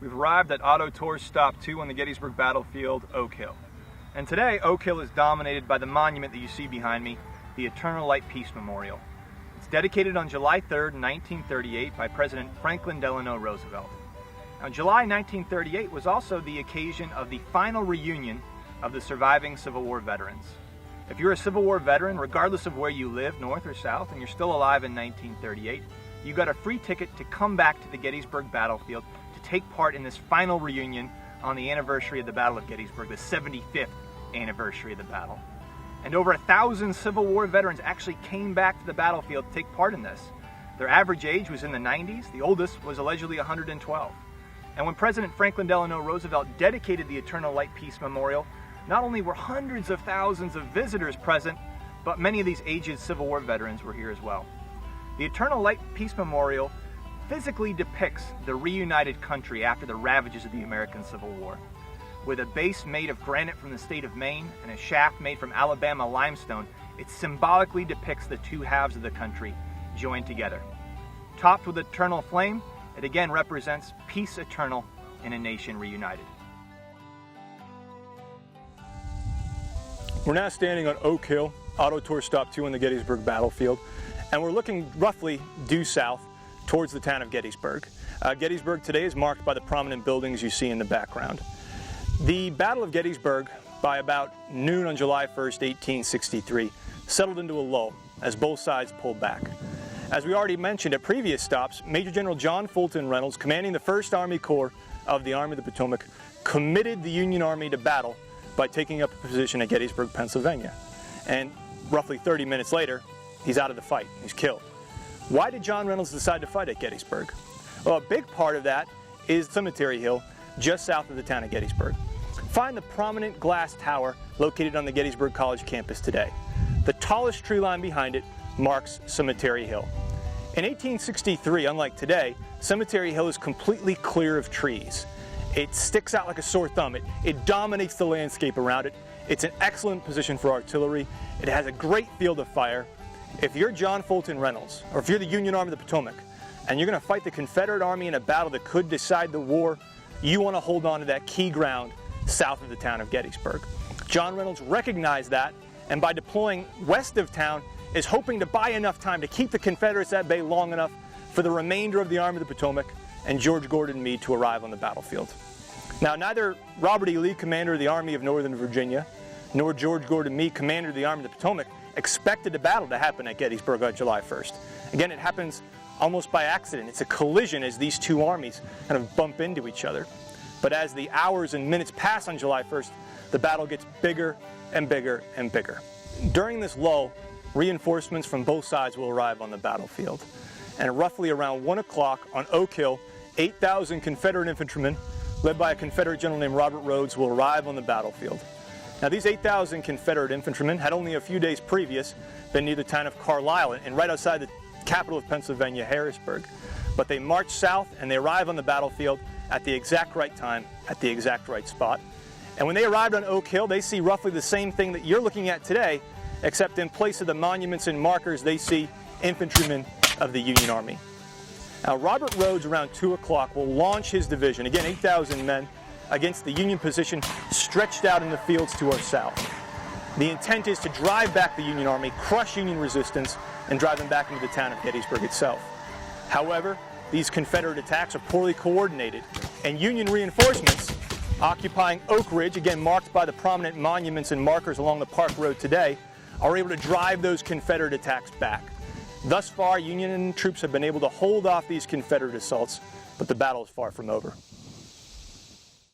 We've arrived at Auto Tours Stop 2 on the Gettysburg battlefield, Oak Hill. And today, Oak Hill is dominated by the monument that you see behind me, the Eternal Light Peace Memorial. It's dedicated on July 3rd, 1938 by President Franklin Delano Roosevelt. Now, July 1938 was also the occasion of the final reunion of the surviving Civil War veterans. If you're a Civil War veteran, regardless of where you live, north or south, and you're still alive in 1938, you got a free ticket to come back to the Gettysburg battlefield to take part in this final reunion on the anniversary of the Battle of Gettysburg, the 75th anniversary of the battle. And over 1,000 Civil War veterans actually came back to the battlefield to take part in this. Their average age was in the 90s. The oldest was allegedly 112. And when President Franklin Delano Roosevelt dedicated the Eternal Light Peace Memorial, not only were hundreds of thousands of visitors present, but many of these aged Civil War veterans were here as well. The Eternal Light Peace Memorial physically depicts the reunited country after the ravages of the American Civil War. With a base made of granite from the state of Maine and a shaft made from Alabama limestone, it symbolically depicts the two halves of the country joined together. Topped with eternal flame, it again represents peace eternal in a nation reunited. We're now standing on Oak Hill, Auto Tour Stop 2 on the Gettysburg battlefield, and we're looking roughly due south towards the town of Gettysburg. Gettysburg today is marked by the prominent buildings you see in the background. The Battle of Gettysburg, by about noon on July 1st, 1863, settled into a lull as both sides pulled back. As we already mentioned at previous stops, Major General John Fulton Reynolds, commanding the 1st Army Corps of the Army of the Potomac, committed the Union Army to battle by taking up a position at Gettysburg, Pennsylvania. And roughly 30 minutes later, he's out of the fight. He's killed. Why did John Reynolds decide to fight at Gettysburg? Well, a big part of that is Cemetery Hill, just south of the town of Gettysburg. Find the prominent glass tower located on the Gettysburg College campus today. The tallest tree line behind it marks Cemetery Hill. In 1863, unlike today, Cemetery Hill is completely clear of trees. It sticks out like a sore thumb. It dominates the landscape around it. It's an excellent position for artillery. It has a great field of fire. If you're John Fulton Reynolds, or if you're the Union Army of the Potomac, and you're going to fight the Confederate Army in a battle that could decide the war, you want to hold on to that key ground south of the town of Gettysburg. John Reynolds recognized that, and by deploying west of town, is hoping to buy enough time to keep the Confederates at bay long enough for the remainder of the Army of the Potomac and George Gordon Meade to arrive on the battlefield. Now, neither Robert E. Lee, commander of the Army of Northern Virginia, nor George Gordon Meade, commander of the Army of the Potomac, expected the battle to happen at Gettysburg on July 1st. Again, it happens almost by accident. It's a collision as these two armies kind of bump into each other. But as the hours and minutes pass on July 1st, the battle gets bigger and bigger and bigger. During this lull, reinforcements from both sides will arrive on the battlefield. And roughly around 1 o'clock on Oak Hill, 8,000 Confederate infantrymen, led by a Confederate general named Robert Rhodes, will arrive on the battlefield. Now, these 8,000 Confederate infantrymen had only a few days previous been near the town of Carlisle and right outside the capital of Pennsylvania, Harrisburg. But they march south and they arrive on the battlefield at the exact right time, at the exact right spot. And when they arrived on Oak Hill, they see roughly the same thing that you're looking at today, except in place of the monuments and markers, they see infantrymen of the Union Army. Now, Robert Rhodes, around 2 o'clock, will launch his division, again 8,000 men, against the Union position stretched out in the fields to our south. The intent is to drive back the Union Army, crush Union resistance, and drive them back into the town of Gettysburg itself. However, these Confederate attacks are poorly coordinated, and Union reinforcements occupying Oak Ridge, again marked by the prominent monuments and markers along the Park Road today, are able to drive those Confederate attacks back. Thus far, Union troops have been able to hold off these Confederate assaults, but the battle is far from over.